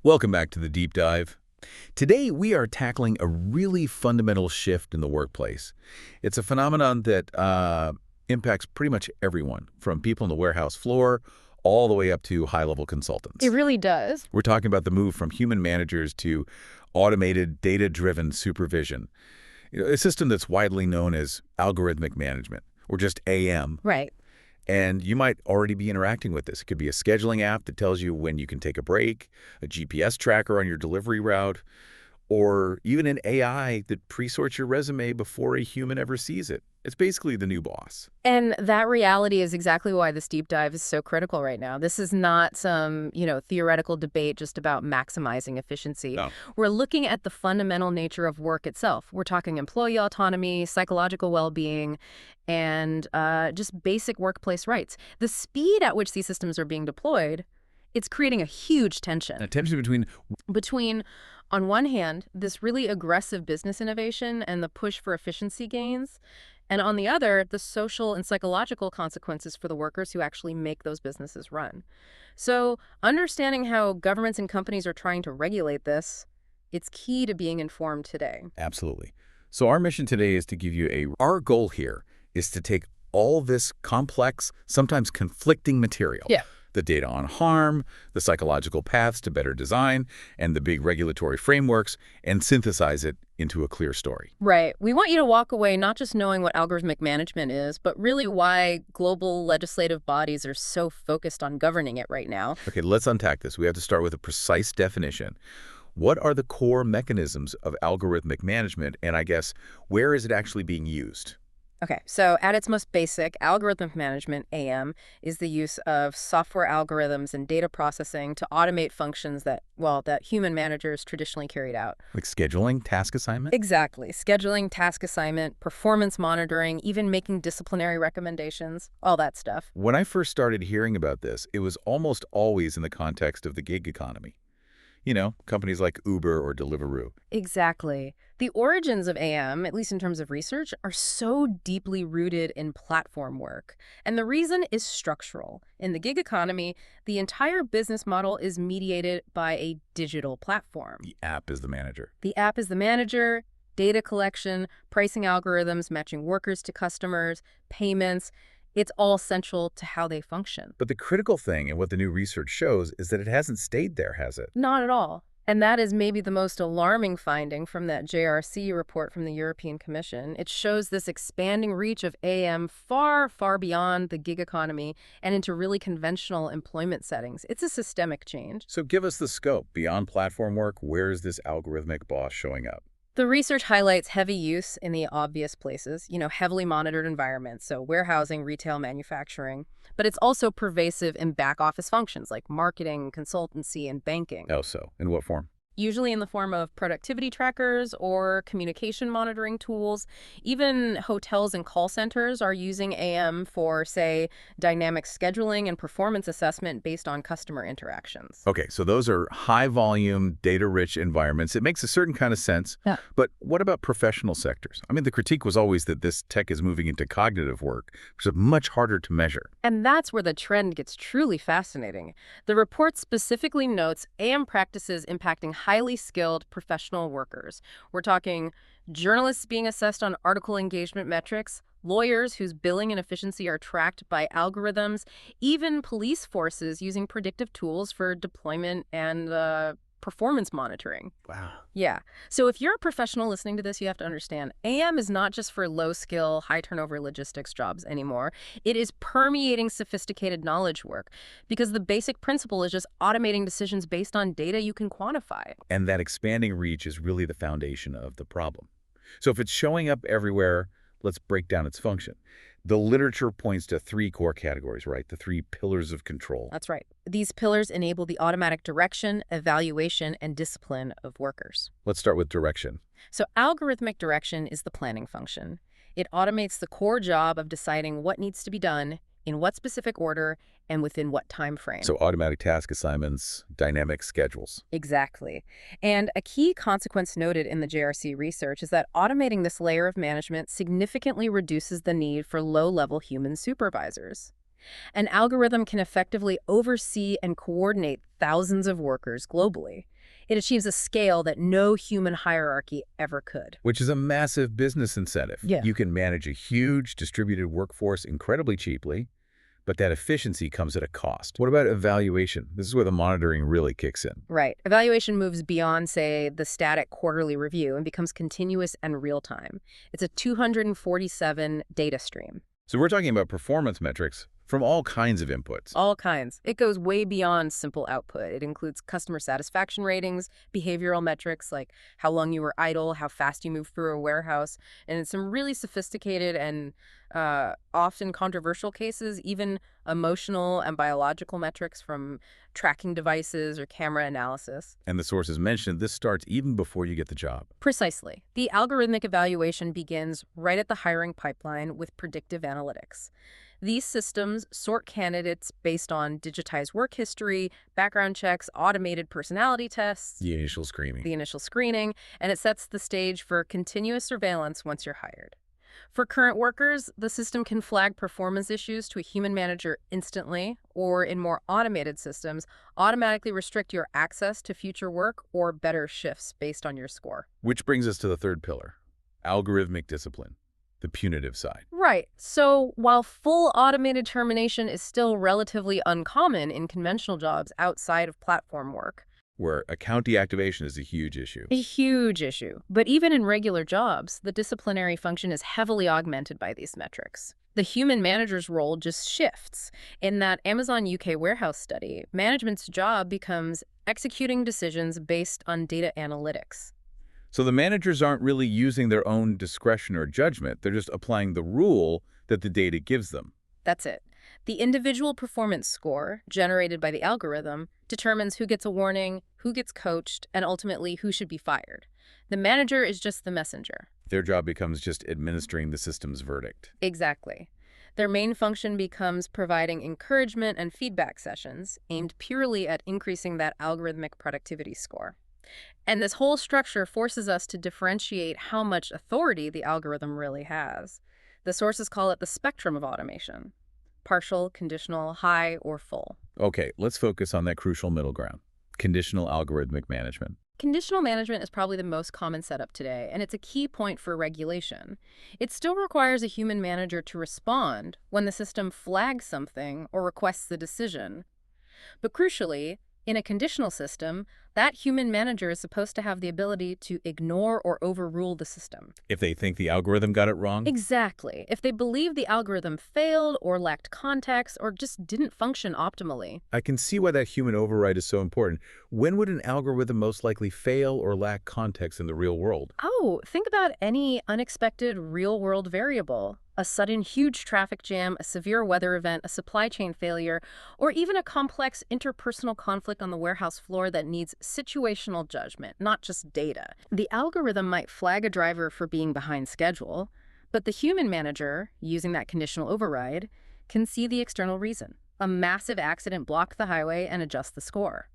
Welcome back to the Deep Dive. Today, we are tackling a really fundamental shift in the workplace. It's a phenomenon that impacts pretty much everyone, from people on the warehouse floor all the way up to high-level consultants. It really does. We're talking about the move from human managers to automated, data-driven supervision. A system that's widely known as algorithmic management, or just AM. Right. And you might already be interacting with this. It could be a scheduling app that tells you when you can take a break, a GPS tracker on your delivery route, or even an AI that pre-sorts your resume before a human ever sees it. It's basically the new boss. And that reality is exactly why this deep dive is so critical right now. This is not some, theoretical debate just about maximizing efficiency. No. We're looking at the fundamental nature of work itself. We're talking employee autonomy, psychological well-being, and just basic workplace rights. The speed at which these systems are being deployed, it's creating a huge tension. A tension Between, on one hand, this really aggressive business innovation and the push for efficiency gains, and on the other, the social and psychological consequences for the workers who actually make those businesses run. So understanding how governments and companies are trying to regulate this, it's key to being informed today. Absolutely. So our mission today is to give you our goal here is to take all this complex, sometimes conflicting material. Yeah. The data on harm, the psychological paths to better design, and the big regulatory frameworks, and synthesize it into a clear story. Right. We want you to walk away not just knowing what algorithmic management is, but really why global legislative bodies are so focused on governing it right now. Okay, let's unpack this. We have to start with a precise definition. What are the core mechanisms of algorithmic management, and I guess, where is it actually being used? Okay, so at its most basic, algorithmic management, AM, is the use of software algorithms and data processing to automate functions that human managers traditionally carried out. Like scheduling, task assignment? Exactly. Scheduling, task assignment, performance monitoring, even making disciplinary recommendations, all that stuff. When I first started hearing about this, it was almost always in the context of the gig economy. Companies like Uber or Deliveroo. Exactly. The origins of AM, at least in terms of research, are so deeply rooted in platform work. And the reason is structural. In the gig economy, the entire business model is mediated by a digital platform. The app is the manager. The app is the manager, data collection, pricing algorithms, matching workers to customers, payments. It's all central to how they function. But the critical thing and what the new research shows is that it hasn't stayed there, has it? Not at all. And that is maybe the most alarming finding from that JRC report from the European Commission. It shows this expanding reach of AM far, far beyond the gig economy and into really conventional employment settings. It's a systemic change. So give us the scope. Beyond platform work, where is this algorithmic boss showing up? The research highlights heavy use in the obvious places, heavily monitored environments, so warehousing, retail, manufacturing. But it's also pervasive in back office functions like marketing, consultancy, and banking. Oh, so in what form? Usually in the form of productivity trackers or communication monitoring tools. Even hotels and call centers are using AM for, say, dynamic scheduling and performance assessment based on customer interactions. Okay, so those are high-volume, data-rich environments. It makes a certain kind of sense. Yeah. But what about professional sectors? I mean, the critique was always that this tech is moving into cognitive work, which is much harder to measure. And that's where the trend gets truly fascinating. The report specifically notes AM practices impacting highly skilled professional workers. We're talking journalists being assessed on article engagement metrics, lawyers whose billing and efficiency are tracked by algorithms, even police forces using predictive tools for deployment and performance monitoring. Wow. Yeah. So if you're a professional listening to this, you have to understand AM is not just for low-skill, high-turnover logistics jobs anymore. It is permeating sophisticated knowledge work because the basic principle is just automating decisions based on data you can quantify. And that expanding reach is really the foundation of the problem. So if it's showing up everywhere, let's break down its function. The literature points to three core categories, right? The three pillars of control. That's right. These pillars enable the automatic direction, evaluation, and discipline of workers. Let's start with direction. So algorithmic direction is the planning function. It automates the core job of deciding what needs to be done, in what specific order, and within what time frame. So automatic task assignments, dynamic schedules. Exactly. And a key consequence noted in the JRC research is that automating this layer of management significantly reduces the need for low-level human supervisors. An algorithm can effectively oversee and coordinate thousands of workers globally. It achieves a scale that no human hierarchy ever could. Which is a massive business incentive. Yeah. You can manage a huge distributed workforce incredibly cheaply, but that efficiency comes at a cost. What about evaluation? This is where the monitoring really kicks in. Right. Evaluation moves beyond, say, the static quarterly review and becomes continuous and real-time. It's a 247 data stream. So we're talking about performance metrics from all kinds of inputs. All kinds. It goes way beyond simple output. It includes customer satisfaction ratings, behavioral metrics like how long you were idle, how fast you moved through a warehouse, and in some really sophisticated and often controversial cases, even emotional and biological metrics from tracking devices or camera analysis. And the sources mentioned this starts even before you get the job. Precisely. The algorithmic evaluation begins right at the hiring pipeline with predictive analytics. These systems sort candidates based on digitized work history, background checks, automated personality tests, The initial screening. the initial screening, and it sets the stage for continuous surveillance once you're hired. For current workers, the system can flag performance issues to a human manager instantly, or in more automated systems, automatically restrict your access to future work or better shifts based on your score. Which brings us to the third pillar, algorithmic discipline, the punitive side. Right. So while full automated termination is still relatively uncommon in conventional jobs outside of platform work, Where account deactivation is a huge issue. a huge issue. But even in regular jobs, the disciplinary function is heavily augmented by these metrics. The human manager's role just shifts. In that Amazon UK warehouse study, management's job becomes executing decisions based on data analytics. So the managers aren't really using their own discretion or judgment. They're just applying the rule that the data gives them. That's it. The individual performance score, generated by the algorithm, determines who gets a warning, who gets coached, and ultimately who should be fired. The manager is just the messenger. Their job becomes just administering the system's verdict. Exactly. Their main function becomes providing encouragement and feedback sessions aimed purely at increasing that algorithmic productivity score. And this whole structure forces us to differentiate how much authority the algorithm really has. The sources call it the spectrum of automation: partial, conditional, high, or full. Okay, let's focus on that crucial middle ground, conditional algorithmic management. Conditional management is probably the most common setup today, and it's a key point for regulation. It still requires a human manager to respond when the system flags something or requests the decision. But crucially, in a conditional system, that human manager is supposed to have the ability to ignore or overrule the system. If they think the algorithm got it wrong, Exactly. If they believe the algorithm failed or lacked context or just didn't function optimally. I can see why that human override is so important. When would an algorithm most likely fail or lack context in the real world? Oh, think about any unexpected real-world variable. A sudden huge traffic jam, a severe weather event, a supply chain failure, or even a complex interpersonal conflict on the warehouse floor that needs situational judgment, not just data. The algorithm might flag a driver for being behind schedule, but the human manager, using that conditional override, can see the external reason. A massive accident blocked the highway and adjust the score.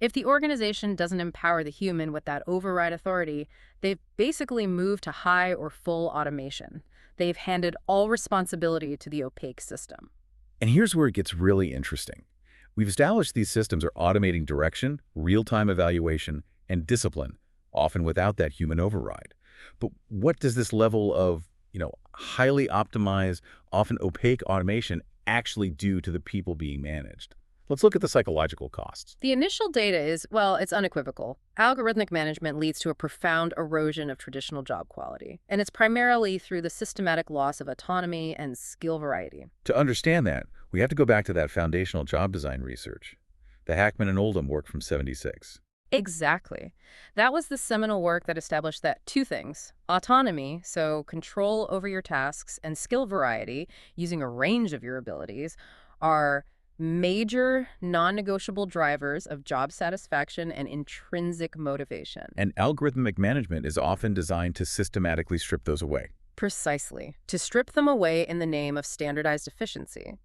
If the organization doesn't empower the human with that override authority, they've basically moved to high or full automation. They've handed all responsibility to the opaque system. And here's where it gets really interesting. We've established these systems are automating direction, real-time evaluation, and discipline, often without that human override. But what does this level of, highly optimized, often opaque automation actually do to the people being managed? Let's look at the psychological costs. The initial data is, well, it's unequivocal. Algorithmic management leads to a profound erosion of traditional job quality, and it's primarily through the systematic loss of autonomy and skill variety. To understand that, we have to go back to that foundational job design research. The Hackman and Oldham work from '76. Exactly. That was the seminal work that established that two things: autonomy, so control over your tasks, and skill variety, using a range of your abilities, are major non-negotiable drivers of job satisfaction and intrinsic motivation. And algorithmic management is often designed to systematically strip those away. Precisely. To strip them away in the name of standardized efficiency.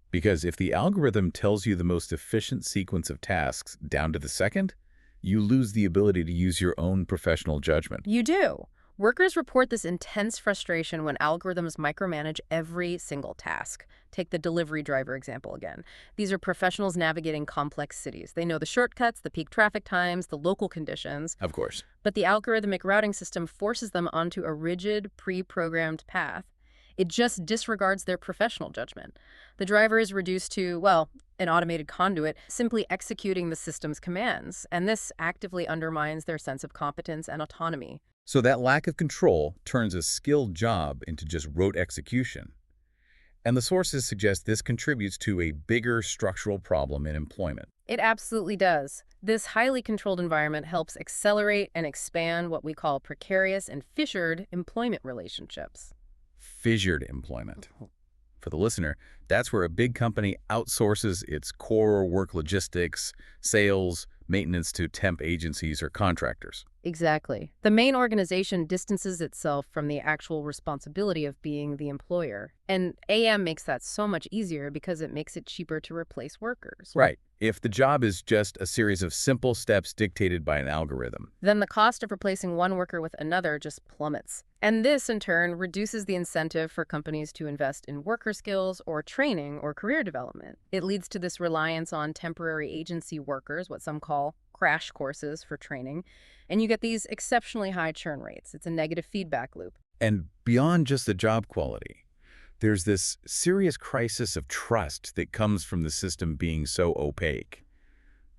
Because if the algorithm tells you the most efficient sequence of tasks down to the second, you lose the ability to use your own professional judgment. You do. Workers report this intense frustration when algorithms micromanage every single task. Take the delivery driver example again. These are professionals navigating complex cities. They know the shortcuts, the peak traffic times, the local conditions, Of course. but the algorithmic routing system forces them onto a rigid, pre-programmed path. It just disregards their professional judgment. The driver is reduced to, well, an automated conduit, simply executing the system's commands, and this actively undermines their sense of competence and autonomy. So that lack of control turns a skilled job into just rote execution. And the sources suggest this contributes to a bigger structural problem in employment. It absolutely does. This highly controlled environment helps accelerate and expand what we call precarious and fissured employment relationships. Fissured employment. For the listener, that's where a big company outsources its core work logistics, sales, maintenance to temp agencies or contractors. Exactly. The main organization distances itself from the actual responsibility of being the employer. And AM makes that so much easier because it makes it cheaper to replace workers. Right. If the job is just a series of simple steps dictated by an algorithm. Then the cost of replacing one worker with another just plummets. And this, in turn, reduces the incentive for companies to invest in worker skills or training or career development. It leads to this reliance on temporary agency workers, what some call crash courses for training, and you get these exceptionally high churn rates. It's a negative feedback loop. And beyond just the job quality, there's this serious crisis of trust that comes from the system being so opaque.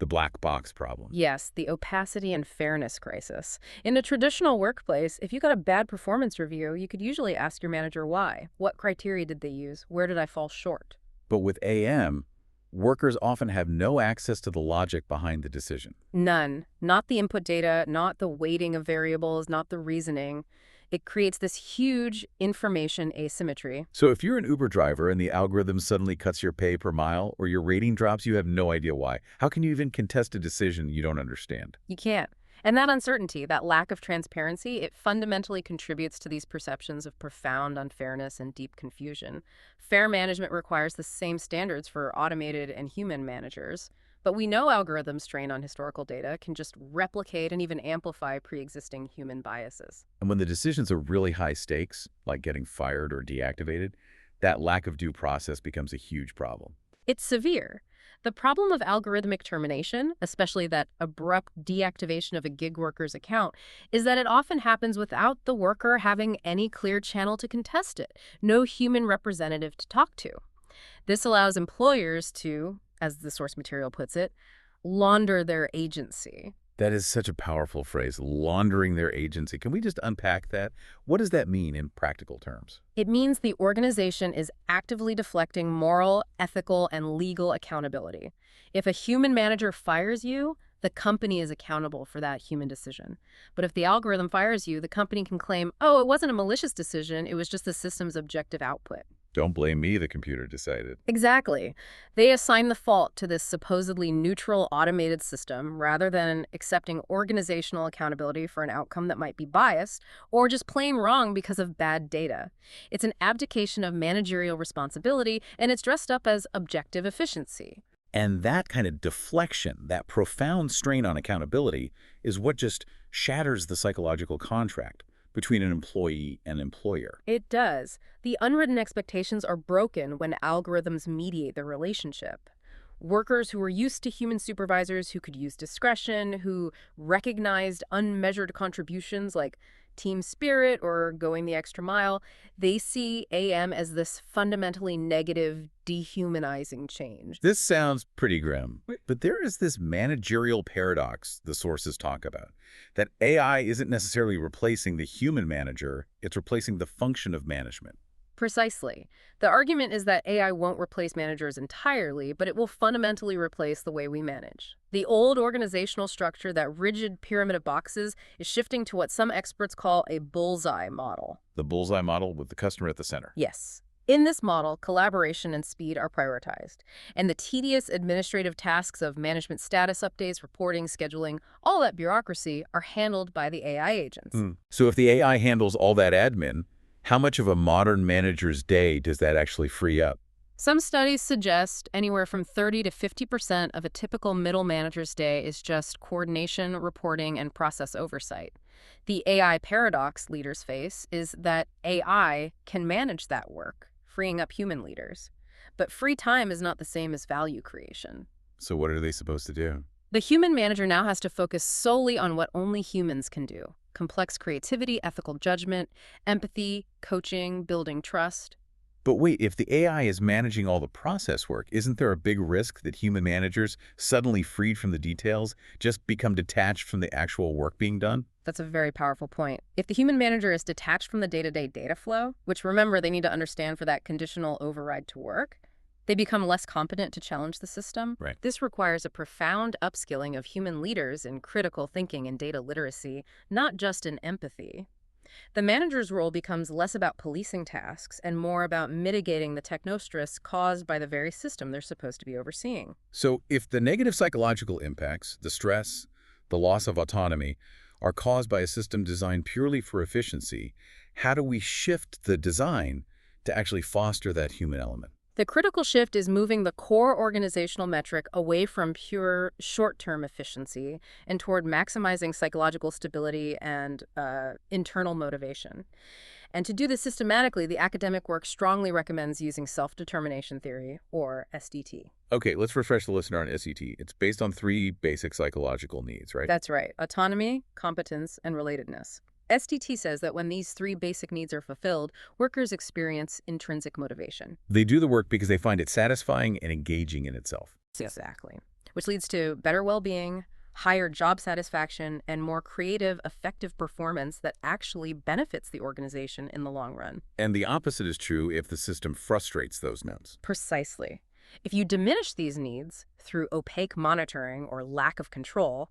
The black box problem. Yes, the opacity and fairness crisis. In a traditional workplace, if you got a bad performance review, you could usually ask your manager why. What criteria did they use? Where did I fall short? But with AM, workers often have no access to the logic behind the decision. None. Not the input data, not the weighting of variables, not the reasoning. It creates this huge information asymmetry. So if you're an Uber driver and the algorithm suddenly cuts your pay per mile or your rating drops, you have no idea why. How can you even contest a decision you don't understand? You can't. And that uncertainty, that lack of transparency, it fundamentally contributes to these perceptions of profound unfairness and deep confusion. Fair management requires the same standards for automated and human managers. But we know algorithms trained on historical data can just replicate and even amplify pre-existing human biases. And when the decisions are really high stakes, like getting fired or deactivated, that lack of due process becomes a huge problem. It's severe. The problem of algorithmic termination, especially that abrupt deactivation of a gig worker's account, is that it often happens without the worker having any clear channel to contest it, no human representative to talk to. This allows employers to, as the source material puts it, launder their agency. That is such a powerful phrase, laundering their agency. Can we just unpack that? What does that mean in practical terms? It means the organization is actively deflecting moral, ethical, and legal accountability. If a human manager fires you, the company is accountable for that human decision. But if the algorithm fires you, the company can claim, oh, it wasn't a malicious decision, it was just the system's objective output. Don't blame me, the computer decided. Exactly. They assign the fault to this supposedly neutral automated system rather than accepting organizational accountability for an outcome that might be biased or just plain wrong because of bad data. It's an abdication of managerial responsibility, and it's dressed up as objective efficiency. And that kind of deflection, that profound strain on accountability, is what just shatters the psychological contract between an employee and employer. It does. The unwritten expectations are broken when algorithms mediate the relationship. Workers who were used to human supervisors who could use discretion, who recognized unmeasured contributions like team spirit or going the extra mile, they see AM as this fundamentally negative, dehumanizing change. This sounds pretty grim, but there is this managerial paradox the sources talk about, that AI isn't necessarily replacing the human manager, it's replacing the function of management. Precisely. The argument is that AI won't replace managers entirely, but it will fundamentally replace the way we manage. The old organizational structure, that rigid pyramid of boxes, is shifting to what some experts call a bullseye model. The bullseye model with the customer at the center. Yes. In this model, collaboration and speed are prioritized, and the tedious administrative tasks of management status updates, reporting, scheduling, all that bureaucracy are handled by the AI agents. So if the AI handles all that admin, how much of a modern manager's day does that actually free up? Some studies suggest anywhere from 30 to 50% of a typical middle manager's day is just coordination, reporting, and process oversight. The AI paradox leaders face is that AI can manage that work, freeing up human leaders. But free time is not the same as value creation. So what are they supposed to do? The human manager now has to focus solely on what only humans can do: complex creativity, ethical judgment, empathy, coaching, building trust. But wait, if the AI is managing all the process work, isn't there a big risk that human managers, suddenly freed from the details, just become detached from the actual work being done? That's a very powerful point. If the human manager is detached from the day-to-day data flow, which remember they need to understand for that conditional override to work, they become less competent to challenge the system. Right. This requires a profound upskilling of human leaders in critical thinking and data literacy, not just in empathy. The manager's role becomes less about policing tasks and more about mitigating the technostress caused by the very system they're supposed to be overseeing. So if the negative psychological impacts, the stress, the loss of autonomy, are caused by a system designed purely for efficiency, how do we shift the design to actually foster that human element? The critical shift is moving the core organizational metric away from pure short-term efficiency and toward maximizing psychological stability and internal motivation. And to do this systematically, the academic work strongly recommends using self-determination theory, or SDT. Okay, let's refresh the listener on SET. It's based on three basic psychological needs, right? That's right: autonomy, competence, and relatedness. SDT says that when these three basic needs are fulfilled, workers experience intrinsic motivation. They do the work because they find it satisfying and engaging in itself. Exactly. Which leads to better well-being, higher job satisfaction, and more creative, effective performance that actually benefits the organization in the long run. And the opposite is true if the system frustrates those nodes. Precisely. If you diminish these needs through opaque monitoring or lack of control,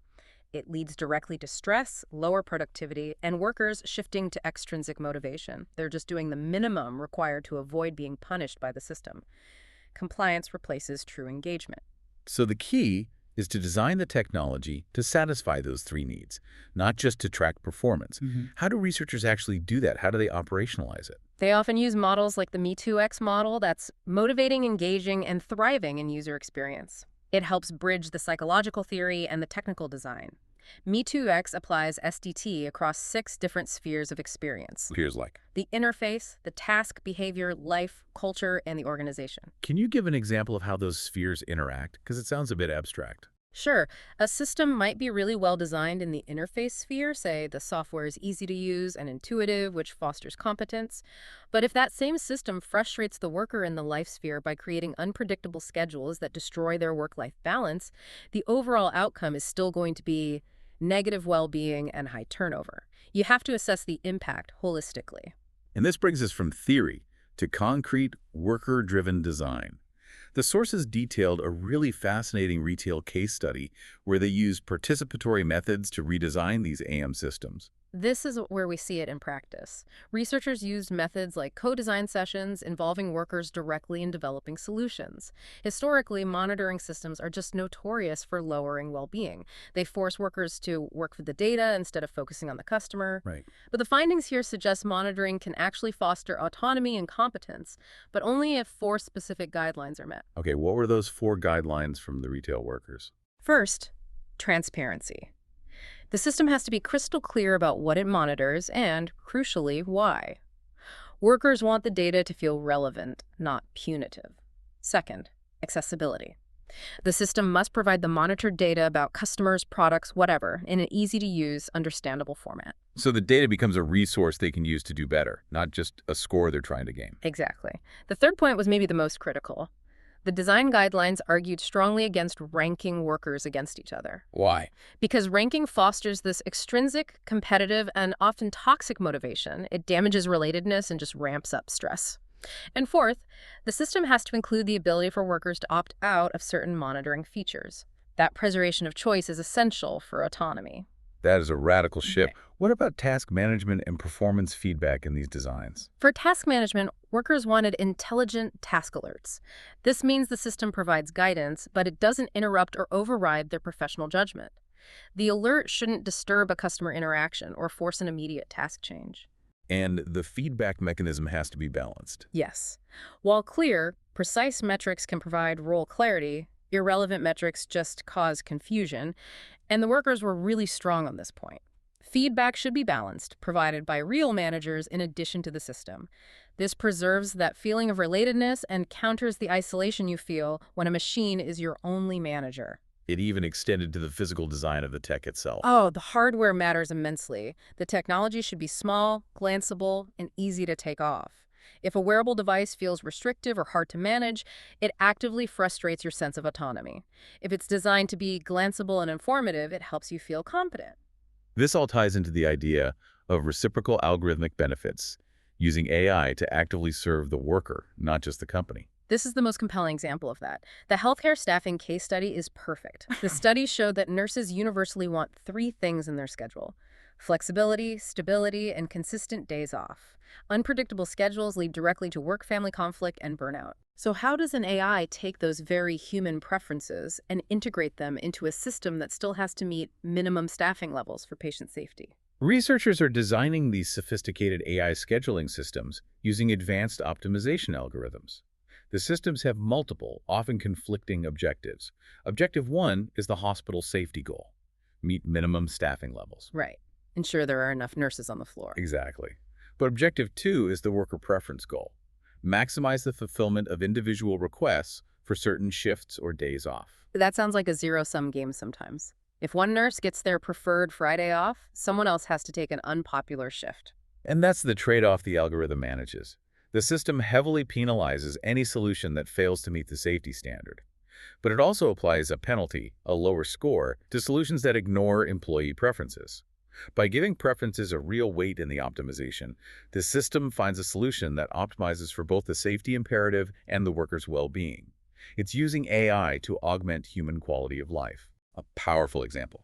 it leads directly to stress, lower productivity, and workers shifting to extrinsic motivation. They're just doing the minimum required to avoid being punished by the system. Compliance replaces true engagement. So the key is to design the technology to satisfy those three needs, not just to track performance. How do researchers actually do that? How do they operationalize it? They often use models like the Me2X model that's motivating, engaging, and thriving in user experience. It helps bridge the psychological theory and the technical design. Me2X applies SDT across 6 different spheres of experience: Appears like. the interface, the task, behavior, life, culture, and the organization. Can you give an example of how those spheres interact? Because it sounds a bit abstract. Sure, a system might be really well designed in the interface sphere, say the software is easy to use and intuitive, which fosters competence. But if that same system frustrates the worker in the life sphere by creating unpredictable schedules that destroy their work-life balance, the overall outcome is still going to be negative well-being and high turnover. You have to assess the impact holistically. And this brings us from theory to concrete, worker-driven design. The sources detailed a really fascinating retail case study where they used participatory methods to redesign these AM systems. This is where we see it in practice. Researchers used methods like co-design sessions involving workers directly in developing solutions. Historically, monitoring systems are just notorious for lowering well-being. They force workers to work with the data instead of focusing on the customer. Right. But the findings here suggest monitoring can actually foster autonomy and competence, but only if 4 specific guidelines are met. Okay, what were those 4 guidelines from the retail workers? First, transparency. The system has to be crystal clear about what it monitors and, crucially, why. Workers want the data to feel relevant, not punitive. Second, accessibility. The system must provide the monitored data about customers, products, whatever, in an easy-to-use, understandable format. So the data becomes a resource they can use to do better, not just a score they're trying to gain. Exactly. The third point was maybe the most critical. The design guidelines argued strongly against ranking workers against each other. Why? Because ranking fosters this extrinsic, competitive, and often toxic motivation. It damages relatedness and just ramps up stress. And fourth, the system has to include the ability for workers to opt out of certain monitoring features. That preservation of choice is essential for autonomy. That is a radical shift. Okay. What about task management and performance feedback in these designs? For task management, workers wanted intelligent task alerts. This means the system provides guidance, but it doesn't interrupt or override their professional judgment. The alert shouldn't disturb a customer interaction or force an immediate task change. And the feedback mechanism has to be balanced. Yes. While clear, Precise metrics can provide role clarity, irrelevant metrics just cause confusion, and the workers were really strong on this point. Feedback should be balanced, provided by real managers in addition to the system. This preserves that feeling of relatedness and counters the isolation you feel when a machine is your only manager. It even extended to the physical design of the tech itself. Oh, the hardware matters immensely. The technology should be small, glanceable, and easy to take off. If a wearable device feels restrictive or hard to manage, it actively frustrates your sense of autonomy. If it's designed to be glanceable and informative, it helps you feel confident. This all ties into the idea of reciprocal algorithmic benefits, using AI to actively serve the worker, not just the company. This is the most compelling example of that. The healthcare staffing case study is perfect. The study showed that nurses universally want three things in their schedule: flexibility, stability, and consistent days off. Unpredictable schedules lead directly to work-family conflict and burnout. So how does an AI take those very human preferences and integrate them into a system that still has to meet minimum staffing levels for patient safety? Researchers are designing these sophisticated AI scheduling systems using advanced optimization algorithms. The systems have multiple, often conflicting objectives. Objective 1 is the hospital safety goal: meet minimum staffing levels. Right. Ensure there are enough nurses on the floor. Exactly. But Objective 2 is the worker preference goal: maximize the fulfillment of individual requests for certain shifts or days off. That sounds like a zero-sum game sometimes. If one nurse gets their preferred Friday off, someone else has to take an unpopular shift. And that's the trade-off the algorithm manages. The system heavily penalizes any solution that fails to meet the safety standard. But it also applies a penalty, a lower score, to solutions that ignore employee preferences. By giving preferences a real weight in the optimization, the system finds a solution that optimizes for both the safety imperative and the worker's well-being. It's using AI to augment human quality of life. A powerful example.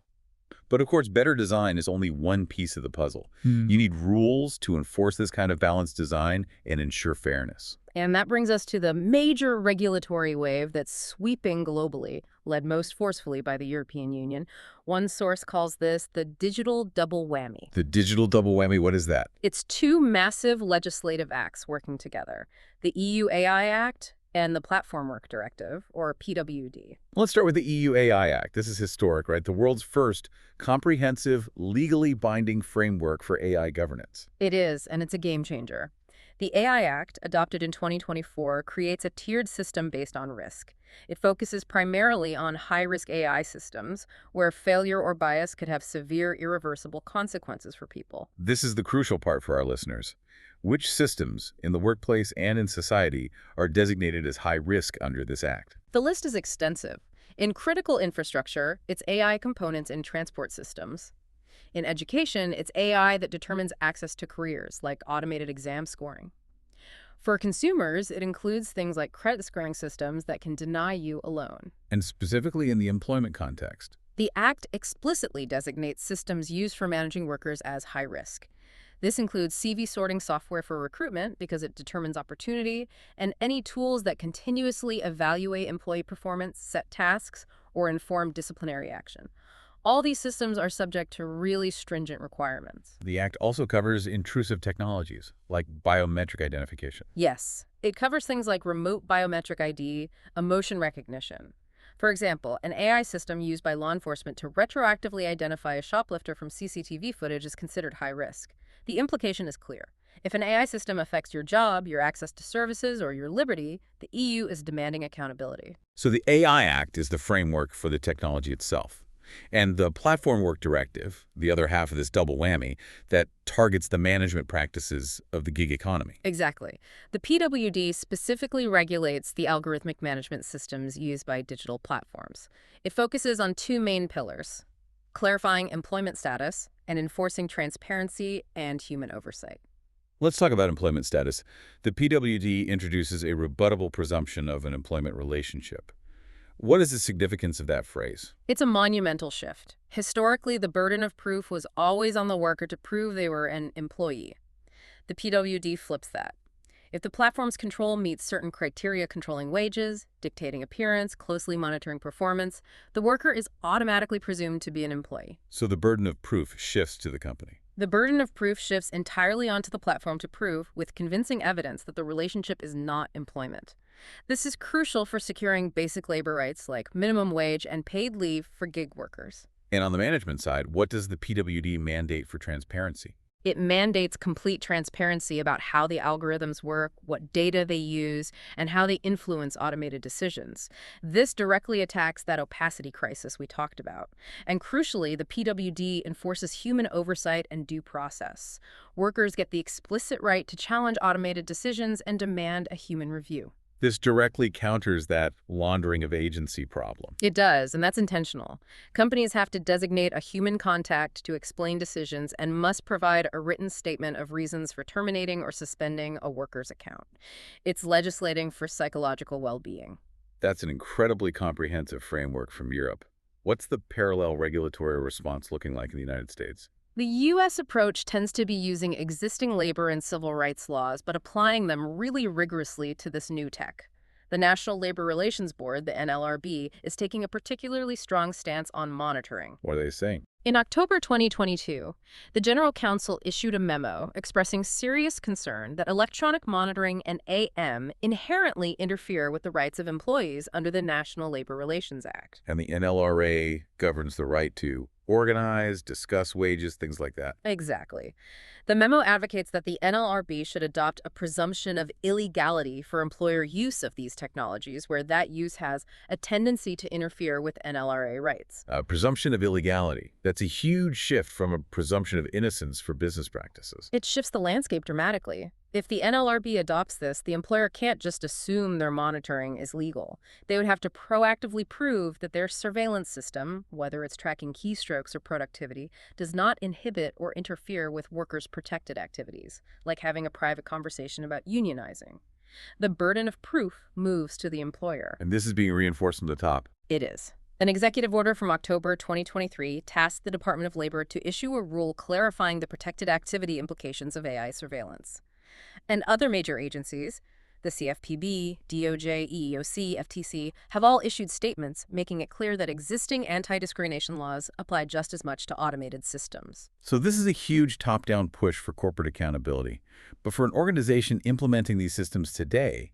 But of course, better design is only one piece of the puzzle. You need rules to enforce this kind of balanced design and ensure fairness. And that brings us to the major regulatory wave that's sweeping globally, led most forcefully by the European Union. One source calls this the digital double whammy. The digital double whammy, what is that? It's two massive legislative acts working together: the EU AI Act and the Platform Work Directive, or PWD. Let's start with the EU AI Act. This is historic, right? The world's first comprehensive, legally binding framework for AI governance. It is, and it's a game changer. The AI Act, adopted in 2024, creates a tiered system based on risk. It focuses primarily on high-risk AI systems, where failure or bias could have severe, irreversible consequences for people. This is the crucial part for our listeners. Which systems, in the workplace and in society, are designated as high risk under this act? The list is extensive. In critical infrastructure, it's AI components in transport systems. In education, it's AI that determines access to careers, like automated exam scoring. For consumers, it includes things like credit scoring systems that can deny you a loan. And specifically in the employment context. The Act explicitly designates systems used for managing workers as high risk. This includes CV sorting software for recruitment because it determines opportunity, and any tools that continuously evaluate employee performance, set tasks, or inform disciplinary action. All these systems are subject to really stringent requirements. The Act also covers intrusive technologies, like biometric identification. Yes, it covers things like remote biometric ID, emotion recognition. For example, an AI system used by law enforcement to retroactively identify a shoplifter from CCTV footage is considered high risk. The implication is clear. If an AI system affects your job, your access to services, or your liberty, the EU is demanding accountability. So the AI Act is the framework for the technology itself. And the Platform Work Directive, the other half of this double whammy, that targets the management practices of the gig economy. Exactly. The PWD specifically regulates the algorithmic management systems used by digital platforms. It focuses on two main pillars: clarifying employment status and enforcing transparency and human oversight. Let's talk about employment status. The PWD introduces a rebuttable presumption of an employment relationship. What is the significance of that phrase? It's a monumental shift. Historically, the burden of proof was always on the worker to prove they were an employee. The PWD flips that. If the platform's control meets certain criteria controlling wages, dictating appearance, closely monitoring performance, the worker is automatically presumed to be an employee. So the burden of proof shifts to the company. The burden of proof shifts entirely onto the platform to prove, with convincing evidence, that the relationship is not employment. This is crucial for securing basic labor rights like minimum wage and paid leave for gig workers. And on the management side, what does the PWD mandate for transparency? It mandates complete transparency about how the algorithms work, what data they use, and how they influence automated decisions. This directly attacks that opacity crisis we talked about. And crucially, the PWD enforces human oversight and due process. Workers get the explicit right to challenge automated decisions and demand a human review. This directly counters that laundering of agency problem. It does, and that's intentional. Companies have to designate a human contact to explain decisions and must provide a written statement of reasons for terminating or suspending a worker's account. It's legislating for psychological well-being. That's an incredibly comprehensive framework from Europe. What's the parallel regulatory response looking like in the United States? The U.S. approach tends to be using existing labor and civil rights laws, but applying them really rigorously to this new tech. The National Labor Relations Board, the NLRB, is taking a particularly strong stance on monitoring. What are they saying? In October 2022, the General Counsel issued a memo expressing serious concern that electronic monitoring and AM inherently interfere with the rights of employees under the National Labor Relations Act. And the NLRA governs the right to organize, discuss wages, things like that. Exactly. The memo advocates that the NLRB should adopt a presumption of illegality for employer use of these technologies, where that use has a tendency to interfere with NLRA rights. A presumption of illegality. That's a huge shift from a presumption of innocence for business practices. It shifts the landscape dramatically. If the NLRB adopts this, the employer can't just assume their monitoring is legal. They would have to proactively prove that their surveillance system, whether it's tracking keystrokes or productivity, does not inhibit or interfere with workers' protected activities, like having a private conversation about unionizing. The burden of proof moves to the employer. And this is being reinforced from the top. It is. An executive order from October 2023 tasked the Department of Labor to issue a rule clarifying the protected activity implications of AI surveillance. And other major agencies, the CFPB, DOJ, EEOC, FTC, have all issued statements making it clear that existing anti-discrimination laws apply just as much to automated systems. So this is a huge top-down push for corporate accountability. But for an organization implementing these systems today,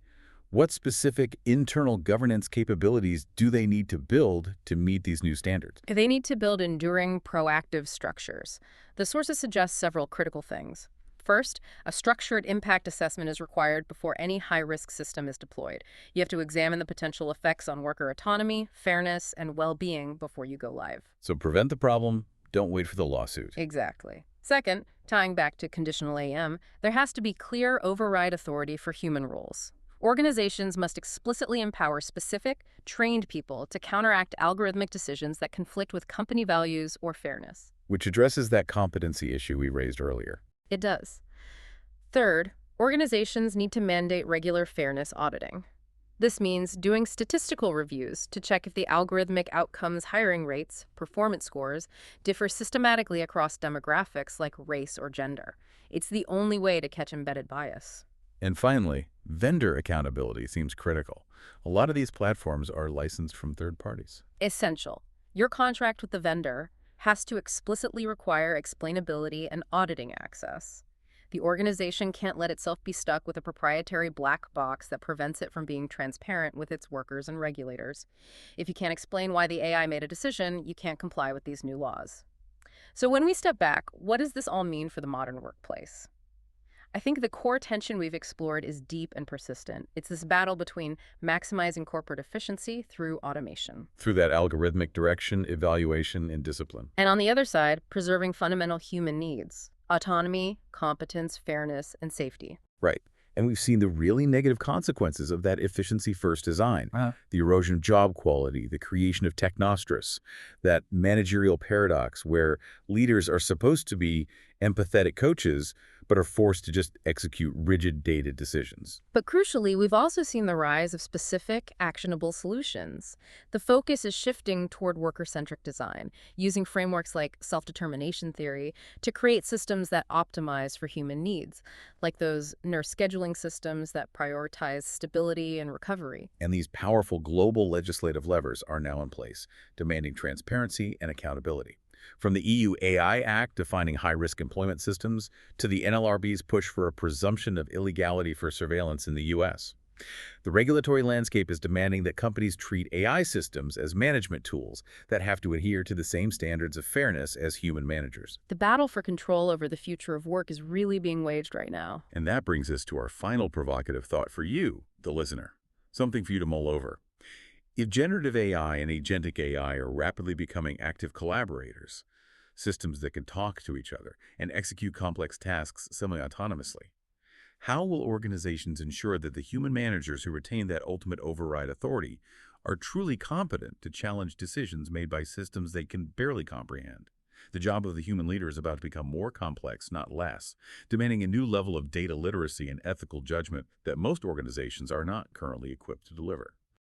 what specific internal governance capabilities do they need to build to meet these new standards? They need to build enduring, proactive structures. The sources suggest several critical things. First, a structured impact assessment is required before any high-risk system is deployed. You have to examine the potential effects on worker autonomy, fairness, and well-being before you go live. So prevent the problem, don't wait for the lawsuit. Exactly. Second, tying back to conditional AM, there has to be clear override authority for human roles. Organizations must explicitly empower specific, trained people to counteract algorithmic decisions that conflict with company values or fairness. Which addresses that competency issue we raised earlier. It does. Third, organizations need to mandate regular fairness auditing. This means doing statistical reviews to check if the algorithmic outcomes, hiring rates, performance scores differ systematically across demographics like race or gender. It's the only way to catch embedded bias. And finally, vendor accountability seems critical. A lot of these platforms are licensed from third parties. Essential. Your contract with the vendor has to explicitly require explainability and auditing access. The organization can't let itself be stuck with a proprietary black box that prevents it from being transparent with its workers and regulators. If you can't explain why the AI made a decision, you can't comply with these new laws. So when we step back, what does this all mean for the modern workplace? I think the core tension we've explored is deep and persistent. It's this battle between maximizing corporate efficiency through automation. Through that algorithmic direction, evaluation, and discipline. And on the other side, preserving fundamental human needs: autonomy, competence, fairness, and safety. Right. And we've seen the really negative consequences of that efficiency-first design. The erosion of job quality, the creation of technostress, that managerial paradox where leaders are supposed to be empathetic coaches, but are forced to just execute rigid data decisions. But crucially, we've also seen the rise of specific, actionable solutions. The focus is shifting toward worker-centric design, using frameworks like self-determination theory to create systems that optimize for human needs, like those nurse scheduling systems that prioritize stability and recovery. And these powerful global legislative levers are now in place, demanding transparency and accountability. From the EU AI Act defining high-risk employment systems to the NLRB's push for a presumption of illegality for surveillance in the U.S. The regulatory landscape is demanding that companies treat AI systems as management tools that have to adhere to the same standards of fairness as human managers. The battle for control over the future of work is really being waged right now. And that brings us to our final provocative thought for you, the listener. Something for you to mull over. If generative AI and agentic AI are rapidly becoming active collaborators, systems that can talk to each other and execute complex tasks semi-autonomously, how will organizations ensure that the human managers who retain that ultimate override authority are truly competent to challenge decisions made by systems they can barely comprehend? The job of the human leader is about to become more complex, not less, demanding a new level of data literacy and ethical judgment that most organizations are not currently equipped to deliver.